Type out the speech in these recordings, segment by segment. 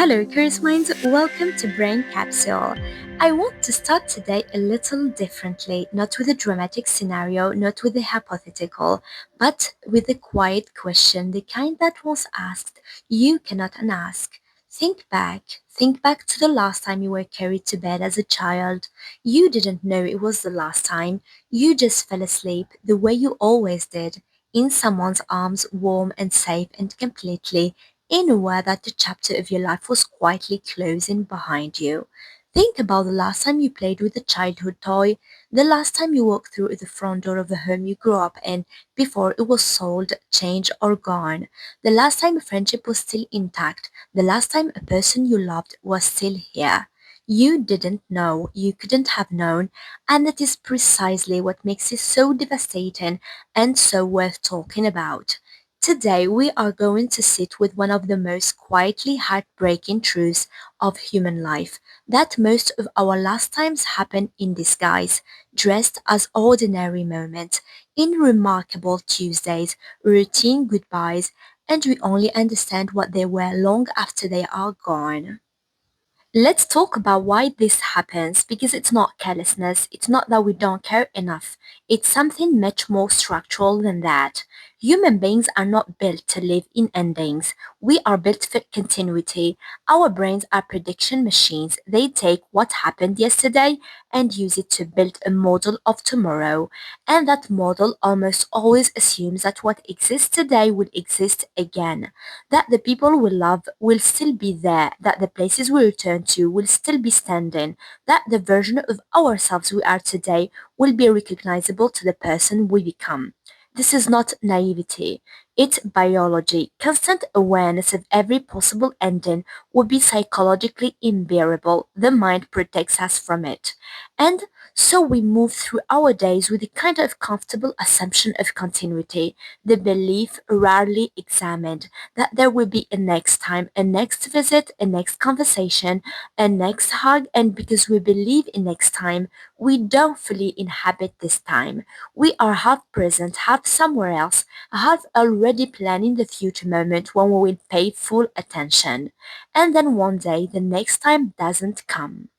Hello, curious minds. Welcome to Brain Capsule. I want to start today a little differently, not with a dramatic scenario, not with a hypothetical, but with a quiet question, the kind that was asked, you cannot unask. Think back. Think back to the last time you were carried to bed as a child. You didn't know it was the last time. You just fell asleep the way you always did, in someone's arms, warm and safe and completely in a way that the chapter of your life was quietly closing behind you. Think about the last time you played with a childhood toy, the last time you walked through the front door of the home you grew up in before it was sold, changed, or gone, the last time a friendship was still intact, the last time a person you loved was still here. You didn't know, you couldn't have known, and that is precisely what makes it so devastating and so worth talking about. Today, we are going to sit with one of the most quietly heartbreaking truths of human life that most of our last times happen in disguise, dressed as ordinary moments, in remarkable Tuesdays, routine goodbyes, and we only understand what they were long after they are gone. Let's talk about why this happens because it's not carelessness, it's not that we don't care enough, it's something much more structural than that. Human beings are not built to live in endings. We are built for continuity. Our brains are prediction machines. They take what happened yesterday and use it to build a model of tomorrow. And that model almost always assumes that what exists today will exist again, that the people we love will still be there, that the places we return to will still be standing, that the version of ourselves we are today will be recognizable to the person we become. This is not naivety, it's biology. Constant awareness of every possible ending would be psychologically unbearable. The mind protects us from it. And so we move through our days with a kind of comfortable assumption of continuity, the belief rarely examined that there will be a next time, a next visit, a next conversation, a next hug, and because we believe in next time, we don't fully inhabit this time. We are half present, half somewhere else, half already planning the future moment when we will pay full attention. And then one day, the next time doesn't come.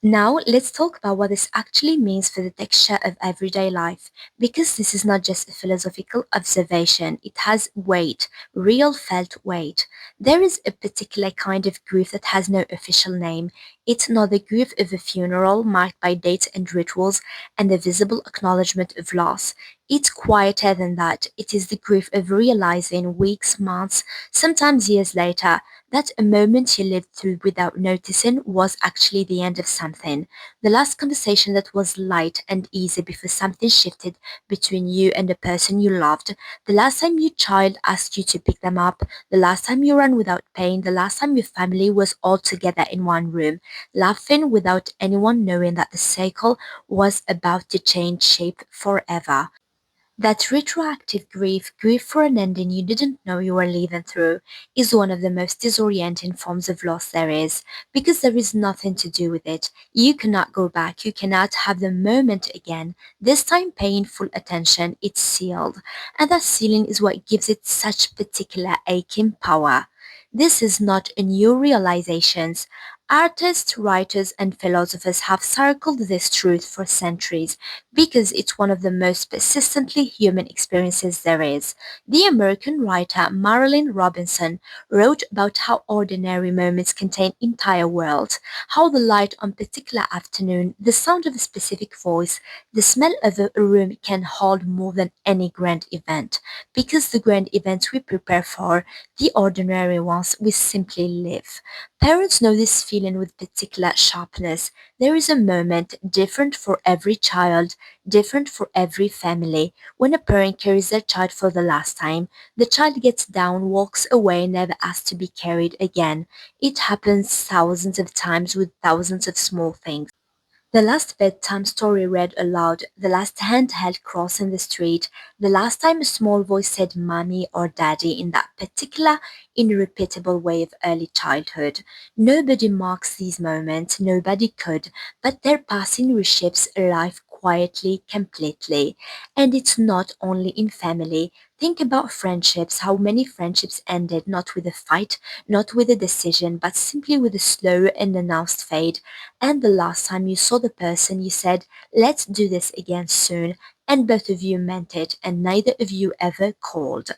Now, let's talk about what this actually means for the texture of everyday life, because this is not just a philosophical observation, it has weight, real felt weight. There is a particular kind of grief that has no official name. It's not the grief of a funeral marked by dates and rituals and the visible acknowledgement of loss. It's quieter than that. It is the grief of realizing weeks, months, sometimes years later that a moment you lived through without noticing was actually the end of something. The last conversation that was light and easy before something shifted between you and the person you loved. The last time your child asked you to pick them up. The last time you ran without pain. The last time your family was all together in one room, laughing without anyone knowing that the cycle was about to change shape forever. That retroactive grief, grief for an ending you didn't know you were living through, is one of the most disorienting forms of loss there is, because there is nothing to do with it. You cannot go back, you cannot have the moment again. This time paying full attention, it's sealed. And that sealing is what gives it such particular aching power. This is not a new realization. Artists, writers, and philosophers have circled this truth for centuries because it's one of the most persistently human experiences there is. The American writer Marilyn Robinson wrote about how ordinary moments contain entire worlds, how the light on a particular afternoon, the sound of a specific voice, the smell of a room can hold more than any grand event, because the grand events we prepare for, the ordinary ones we simply live. Parents know this feeling with particular sharpness. There is a moment different for every child, different for every family. When a parent carries their child for the last time, the child gets down, walks away, never asks to be carried again. It happens thousands of times with thousands of small things. The last bedtime story read aloud, the last hand held crossing the street, the last time a small voice said mommy or daddy in that particular, irrepeatable way of early childhood. Nobody marks these moments, nobody could, but their passing reshapes a life quietly, completely. And it's not only in family. Think about friendships, how many friendships ended not with a fight, not with a decision, but simply with a slow and announced fade. And the last time you saw the person, you said, let's do this again soon. And both of you meant it, and neither of you ever called.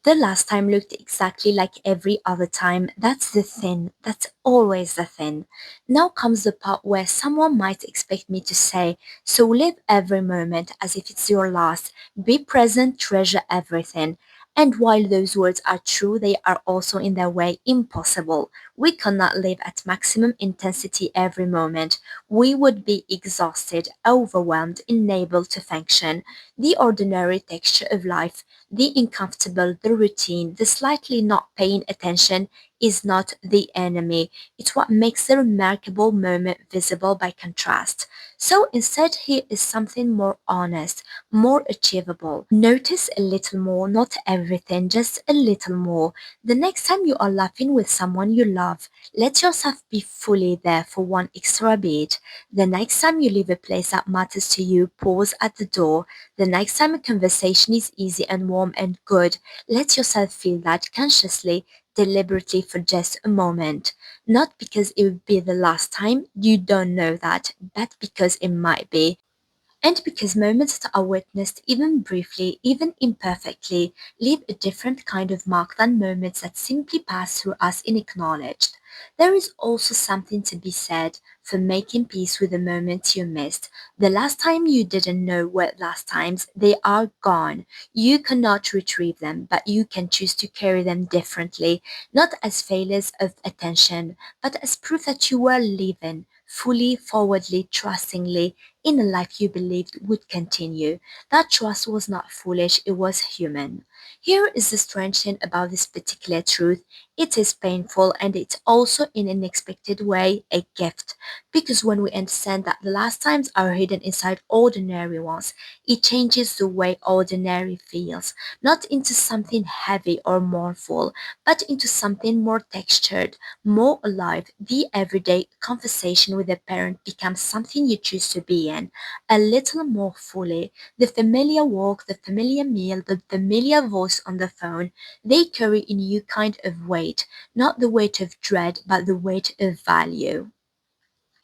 The last time looked exactly like every other time. That's the thing. That's always the thing. Now comes the part where someone might expect me to say, so live every moment as if it's your last. Be present, treasure everything. And while those words are true, they are also in their way impossible. We cannot live at maximum intensity every moment. We would be exhausted, overwhelmed, unable to function. The ordinary texture of life, the uncomfortable, the routine, the slightly not paying attention is not the enemy. It's what makes the remarkable moment visible by contrast. So instead, here is something more honest, more achievable. Notice a little more, not everything, just a little more. The next time you are laughing with someone you love, let yourself be fully there for one extra beat. The next time you leave a place that matters to you, pause at the door. The next time a conversation is easy and warm and good, let yourself feel that consciously, deliberately for just a moment. Not because it would be the last time, you don't know that, but because it might be. And because moments that are witnessed even briefly, even imperfectly, leave a different kind of mark than moments that simply pass through us unacknowledged. There is also something to be said for making peace with the moments you missed. The last time you didn't know were last times, they are gone. You cannot retrieve them, but you can choose to carry them differently, not as failures of attention, but as proof that you were living fully, forwardly, trustingly, in a life you believed would continue. That trust was not foolish, it was human. Here is the strange thing about this particular truth. It is painful and it's also in an unexpected way a gift. Because when we understand that the last times are hidden inside ordinary ones, it changes the way ordinary feels, not into something heavy or mournful, but into something more textured, more alive. The everyday conversation with a parent becomes something you choose to be in a little more fully. The familiar walk, the familiar meal, the familiar voice on the phone, they carry a new kind of weight, not the weight of dread, but the weight of value.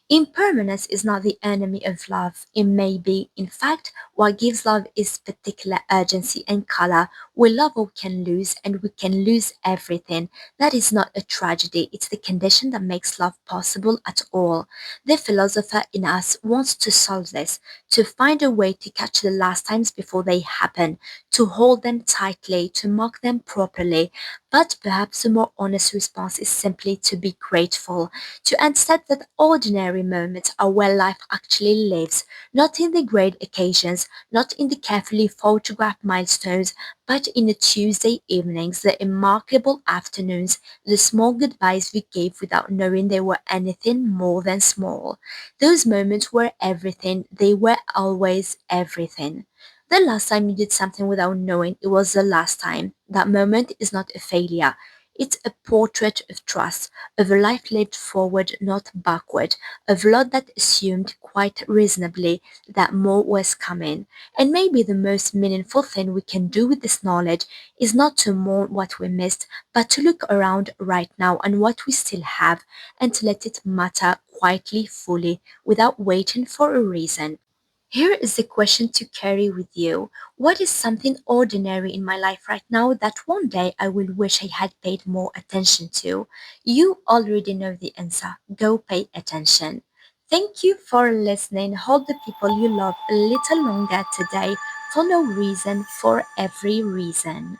Impermanence is not the enemy of love. It may be, in fact, what gives love its particular urgency and color. We love what we can lose, and we can lose everything. That is not a tragedy, it's the condition that makes love possible at all. The philosopher in us wants to solve this, to find a way to catch the last times before they happen, to hold them tightly, to mark them properly. But perhaps the more honest response is simply to be grateful, to understand that ordinary moments are where life actually lives, not in the great occasions, not in the carefully photographed milestones, but in the Tuesday evenings, the remarkable afternoons, the small goodbyes we gave without knowing they were anything more than small. Those moments were everything, they were always everything. The last time you did something without knowing it was the last time, that moment is not a failure. It's a portrait of trust, of a life lived forward, not backward, of love that assumed quite reasonably that more was coming. And maybe the most meaningful thing we can do with this knowledge is not to mourn what we missed, but to look around right now and what we still have, and to let it matter quietly, fully, without waiting for a reason. Here is the question to carry with you. What is something ordinary in my life right now that one day I will wish I had paid more attention to? You already know the answer. Go pay attention. Thank you for listening. Hold the people you love a little longer today for no reason, for every reason.